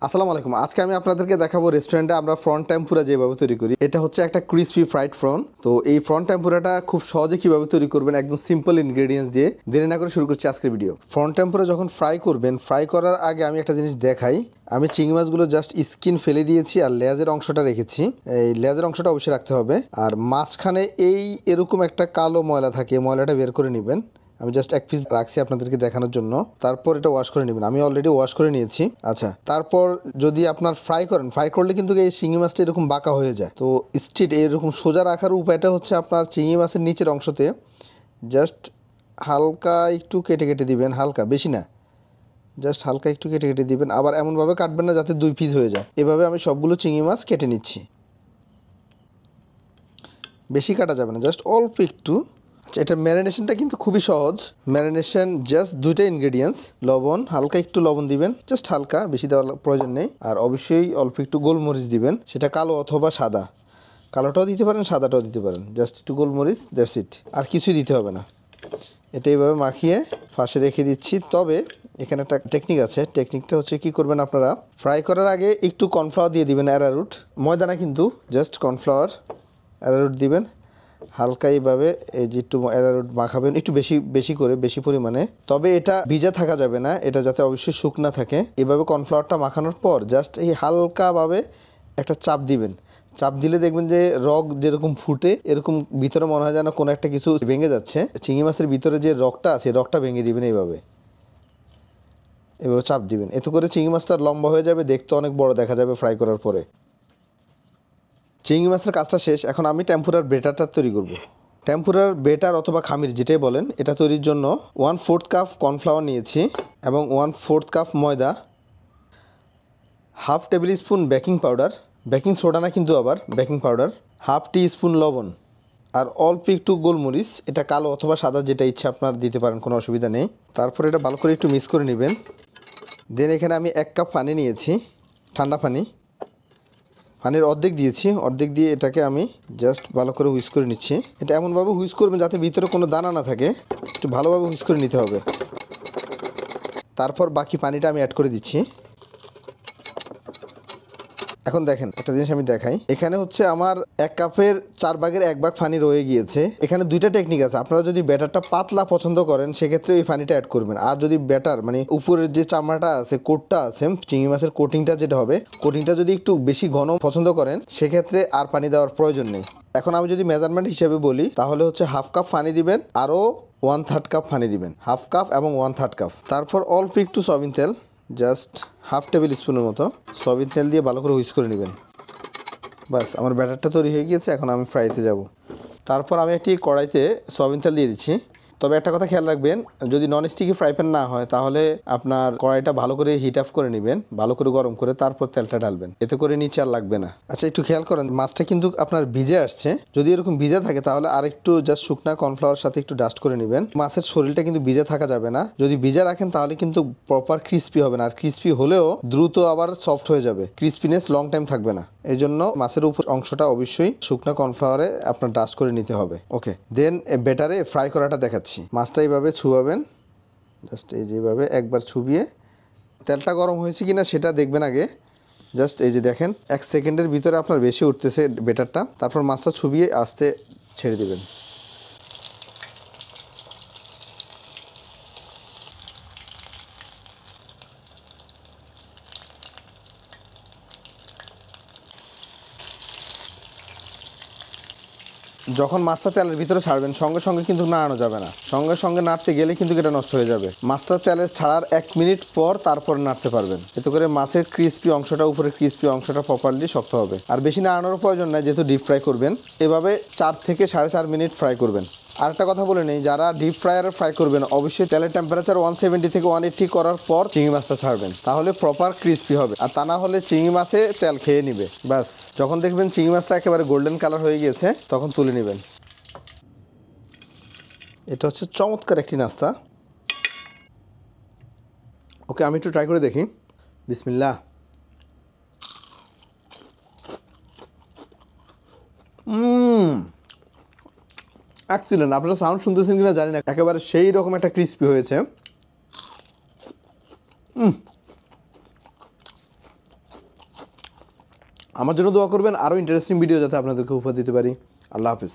আসসালামু আলাইকুম। আজকে আমি আপনাদেরকে দেখাবো রেস্টুরেন্টে আমরা প্রন টেম্পুরা যেভাবে তৈরি করি। এটা হচ্ছে একটা ক্রিসপি ফ্রাইড প্রন। তো এই প্রন টেম্পুরাটা খুব সহজে কিভাবে তৈরি করবেন একদম সিম্পল ইনগ্রেডিয়েন্টস দিয়ে। দেরি না করে শুরু করছি আজকের ভিডিও। প্রন টেম্পুরা যখন ফ্রাই করবেন, ফ্রাই করার আগে আমি একটা জিনিস দেখাই। আমি চিংড়ি মাছগুলো জাস্ট স্কিন ফেলে দিয়েছি আর লেজের অংশটা রেখেছি। এই লেজের অংশটা অবশ্যই রাখতে হবে। আর মাঝখানে এরকম একটা কালো ময়লা থাকে, ময়লাটা বের করে নেবেন। আমি জাস্ট এক পিস রাখছি আপনাদেরকে দেখানোর জন্য। তারপর এটা ওয়াশ করে নেবেন। আমি অলরেডি ওয়াশ করে নিয়েছি। আচ্ছা, তারপর যদি আপনার ফ্রাই করেন, ফ্রাই করলে কিন্তু এই চিংড়ি মাছটা এরকম বাঁকা হয়ে যায়। তো স্ট্রেট এরকম সোজা রাখার উপায়টা হচ্ছে আপনার চিংড়ি মাছের নিচের অংশতে জাস্ট হালকা একটু কেটে কেটে দিবেন, হালকা, বেশি না, জাস্ট হালকা একটু কেটে কেটে দিবেন। আবার এমনভাবে কাটবেন না যাতে দুই পিস হয়ে যায়। এভাবে আমি সবগুলো চিংড়ি মাছ কেটে নিচ্ছি। বেশি কাটা যাবে না, জাস্ট অল্প একটু। আচ্ছা, এটার ম্যারিনেশনটা কিন্তু খুবই সহজ। ম্যারিনেশন জাস্ট দুইটা ইনগ্রেডিয়েন্টস, লবণ, হালকা একটু লবণ দিবেন, জাস্ট হালকা, বেশি দেওয়ার প্রয়োজন নেই। আর অবশ্যই অল্প একটু গোলমরিচ দিবেন, সেটা কালো অথবা সাদা। কালোটাও দিতে পারেন, সাদাটাও দিতে পারেন। জাস্ট একটু গোলমরিচ, দ্যাটস ইট, আর কিছুই দিতে হবে না। এটা এইভাবে মাখিয়ে পাশে রেখে দিচ্ছি। তবে এখানে একটা টেকনিক আছে। টেকনিকটা হচ্ছে কি করবেন আপনারা, ফ্রাই করার আগে একটু কর্নফ্লাওয়ার দিয়ে দিবেন, অ্যারারুট, ময়দা না কিন্তু, জাস্ট কর্নফ্লাওয়ার, অ্যারারুট দিবেন হালকা। এইভাবে এই যে একটু অ্যারারুট মাখাবেন, একটু বেশি বেশি করে, বেশি পরিমাণে। তবে এটা ভিজা থাকা যাবে না, এটা যাতে অবশ্যই শুকনা থাকে। এভাবে কর্নফ্লাওয়ারটা মাখানোর পর জাস্ট এই হালকাভাবে একটা চাপ দিবেন। চাপ দিলে দেখবেন যে রগ যেরকম ফুটে, এরকম ভিতরে মনে হয় যেন কোনো একটা কিছু ভেঙে যাচ্ছে। চিংড়ি মাছের ভিতরে যে রগটা আছে, রগটা ভেঙে দিবেন এইভাবে। এভাবে চাপ দিবেন, এতে করে চিংড়ি মাছটা লম্বা হয়ে যাবে, দেখতে অনেক বড় দেখা যাবে ফ্রাই করার পরে। চিংড়ি মাছের কাজটা শেষ। এখন আমি টেম্পুরার বেটারটা তৈরি করব। টেম্পুরার বেটার অথবা খামির যেটাই বলেন, এটা তৈরির জন্য 1/4 কাপ কর্নফ্লাওয়ার নিয়েছি এবং 1/4 কাপ ময়দা, half table spoon baking powder, baking soda না কিন্তু, আবার বেকিং পাউডার, হাফ টি স্পুন লবণ, আর অল্প একটু গোলমরিচ। এটা কালো অথবা সাদা যেটা ইচ্ছা আপনার দিতে পারেন, কোনো অসুবিধা নেই। তারপর এটা ভালো করে একটু মিক্স করে নেবেন। দেন এখানে আমি 1 কাপ পানি নিয়েছি, ঠান্ডা পানি। পানির অর্ধেক দিয়েছি, অর্ধেক দিয়ে এটাকে আমি জাস্ট ভালো করে হুইস্ক করে নিচ্ছি। এটা এমনভাবে হুইস্ক করবেন যাতে ভিতরে কোনো দানা না থাকে, একটু ভালোভাবে হুইস্ক করে নিতে হবে। তারপর বাকি পানিটা আমি অ্যাড করে দিচ্ছি। এখন দেখেন, একটা জিনিস আমি দেখাই। এখানে হচ্ছে আমার 1 কাপের 4 ভাগের 1 ভাগ পানি রয়ে গিয়েছে। এখানে দুইটা টেকনিক আছে। আপনারা যদি ব্যাটারটা পাতলা পছন্দ করেন, সেক্ষেত্রে এই পানিটা অ্যাড করবেন। আর যদি ব্যাটার মানে উপরের যে চামড়াটা আছে, কোটটা আছে, চিংড়ি মাছের কোটিংটা যেটা হবে, কোটিংটা যদি একটু বেশি ঘন পছন্দ করেন, সেক্ষেত্রে আর পানি দেওয়ার প্রয়োজন নেই। এখন আমি যদি মেজারমেন্ট হিসেবে বলি, তাহলে হচ্ছে 1/2 কাপ পানি দিবেন, আরও 1/3 কাপ পানি দিবেন, 1/2 কাপ এবং 1/3 কাপ। তারপর অল্প একটু সয়াবিন তেল, জাস্ট হাফ টেবিল স্পুনের মতো সয়াবিন তেল দিয়ে ভালো করে হুইস্ক করে নেবেন। বাস, আমার ব্যাটারটা তৈরি হয়ে গিয়েছে। এখন আমি ফ্রাইতে যাব। তারপর আমি একটি কড়াইতে সয়াবিন তেল দিয়ে দিচ্ছি। তবে একটা কথা খেয়াল রাখবেন, যদি নন স্টিকি ফ্রাই প্যান না হয়, তাহলে আপনার কড়াইটা ভালো করে হিট অফ করে নেবেন, ভালো করে গরম করে তারপর তেলটা ঢালবেন, এতে করে নিচে আর লাগবে না। আচ্ছা, একটু খেয়াল করেন, মাছটা কিন্তু আপনার ভিজে আসছে। যদি এরকম ভিজে থাকে, তাহলে আরেকটু জাস্ট শুকনা কর্নফ্লাওয়ার সাথে একটু ডাস্ট করে নেবেন। মাছের শরীরটা কিন্তু ভিজে থাকা যাবে না। যদি ভিজে রাখেন, তাহলে কিন্তু প্রপার ক্রিস্পি হবে না। আর ক্রিস্পি হলেও দ্রুত আবার সফট হয়ে যাবে, ক্রিস্পিনেস লং টাইম থাকবে না। এই জন্য মাছের উপর অংশটা অবশ্যই শুকনা কর্নফ্লাওয়ারে আপনার ডাস্ট করে নিতে হবে। ওকে, দেন বেটারে ফ্রাই করাটা দেখাচ্ছি। মাছটা এইভাবে ছুঁয়াবেন, জাস্ট এই যেভাবে একবার ছুবিয়ে, তেলটা গরম হয়েছে কিনা সেটা দেখবেন আগে। জাস্ট এই যে দেখেন, 1 সেকেন্ডের ভিতরে আপনার বেশি উঠতেছে বেটারটা। তারপর মাছটা ছুবিয়ে আস্তে ছেড়ে দেবেন। যখন মাছটা তেলের ভিতরে ছাড়বেন, সঙ্গে সঙ্গে কিন্তু নাড়ানো যাবে না। সঙ্গে সঙ্গে নাড়তে গেলে কিন্তু এটা নষ্ট হয়ে যাবে। মাছটা তেলে ছাড়ার 1 মিনিট পর তারপর নাড়তে পারবেন। এতে করে মাছের ক্রিস্পি অংশটা, উপরে ক্রিস্পি অংশটা প্রপারলি শক্ত হবে। আর বেশি নাড়ানোর প্রয়োজন নাই, যেহেতু ডিপ ফ্রাই করবেন। এভাবে 4 থেকে 4.5 মিনিট ফ্রাই করবেন। আরেকটা কথা বলে নেই, যারা ডিপ ফ্রায়ারে ফ্রাই করবেন, অবশ্যই তেলের টেম্পারেচার 170 থেকে 180 করার পর চিংড়ি মাছটা ছাড়বেন, তাহলে প্রপার ক্রিস্পি হবে। আর তা না হলে চিংড়ি মাছে তেল খেয়ে নিবে। ব্যাস, যখন দেখবেন চিংড়ি মাছটা একেবারে গোল্ডেন কালার হয়ে গিয়েছে, তখন তুলে নেবেন। এটা হচ্ছে চমৎকার একটি নাস্তা। ওকে, আমি একটু ট্রাই করে দেখি। বিসমিল্লাহ। এক্সিলেন্ট। আপনারা সাউন্ড শুনতেছেন কিনা জানি না, একেবারে সেই রকম একটা ক্রিস্পি হয়েছে। আমার জন্য দোয়া করবেন, আরও ইন্টারেস্টিং ভিডিও যাতে আপনাদেরকে উপহার দিতে পারি। আল্লাহ হাফিজ।